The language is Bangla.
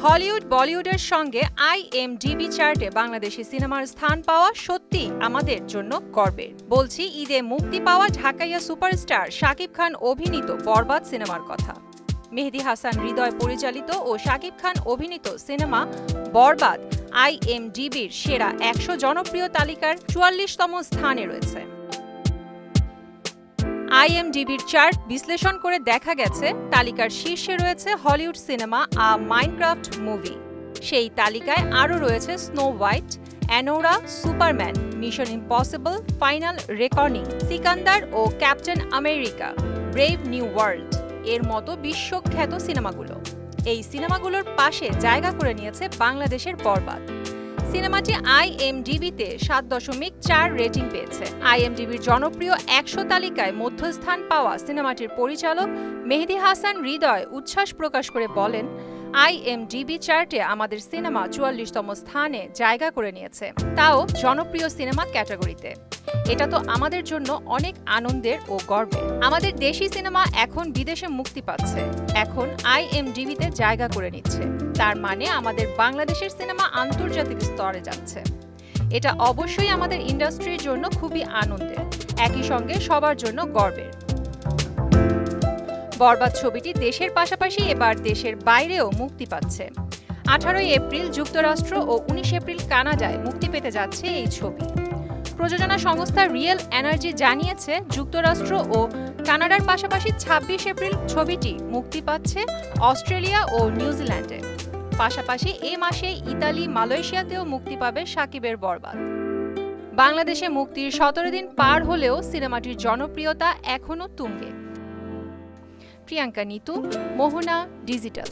হলিউড বলিউডের সঙ্গে IMDb চার্টে বাংলাদেশি সিনেমার স্থান পাওয়া সত্যি আমাদের জন্য গর্বের। বলছি ঈদে মুক্তি পাওয়া ঢাকাইয়া সুপারস্টার শাকিব খান অভিনীত বরবাদ সিনেমার কথা। মেহেদী হাসান হৃদয় পরিচালিত ও শাকিব খান অভিনীত সিনেমা বরবাদ IMDbর সেরা 100 জনপ্রিয় তালিকার 44তম স্থানে রয়েছে। IMDbর চার্ট বিশ্লেষণ করে দেখা গেছে তালিকার শীর্ষে রয়েছে Hollywood cinema A Minecraft movie. সেই তালিকায় আরও রয়েছে Snow White, Anora, Superman, Mission Impossible, Final রেকর্ডিং, সিকান্দার ও Captain America, Brave New World এর মতো বিশ্বখ্যাত সিনেমাগুলো। এই সিনেমাগুলোর পাশে জায়গা করে নিয়েছে বাংলাদেশের বরবাদ। সিনেমাটি IMDbতে 7.4 রেটিং পেয়েছে। IMDbর জনপ্রিয় 100 তালিকায় মধ্যস্থান পাওয়া সিনেমাটির পরিচালক মেহেদী হাসান হৃদয় উচ্ছ্বাস প্রকাশ করে বলেন, IMDb চার্টে আমাদের সিনেমা 44তম স্থানে জায়গা করে নিয়েছে, তাও জনপ্রিয় সিনেমা ক্যাটাগরিতে। এটা তো আমাদের জন্য অনেক আনন্দের ও গর্বের। আমাদের দেশি সিনেমা এখন বিদেশে মুক্তি পাচ্ছে, এখন IMDbতে জায়গা করে নিচ্ছে। তার মানে আমাদের বাংলাদেশের সিনেমা আন্তর্জাতিক স্তরে যাচ্ছে। এটা অবশ্যই আমাদের ইন্ডাস্ট্রির জন্য খুবই আনন্দের, একই সঙ্গে সবার জন্য গর্বের। বরবাদ ছবিটি দেশের পাশাপাশি এবার দেশের বাইরেও মুক্তি পাচ্ছে। 18 এপ্রিল যুক্তরাষ্ট্র ও 19 এপ্রিল কানাডায় মুক্তি পেতে যাচ্ছে এই ছবি। প্রযোজনা সংস্থা রিয়েল এনার্জি জানিয়েছে, যুক্তরাষ্ট্র ও কানাডার পাশাপাশি 26 এপ্রিল ছবিটি মুক্তি পাচ্ছে অস্ট্রেলিয়া ও নিউজিল্যান্ডে। পাশাপাশি এ মাসে ইতালি, মালয়েশিয়াতেও মুক্তি পাবে শাকিবের বরবাদ। বাংলাদেশে মুক্তির 17 দিন পার হলেও সিনেমাটির জনপ্রিয়তা এখনও তুঙ্গে। প্রিয়াঙ্কা নিতু, মোহনা ডিজিটাল।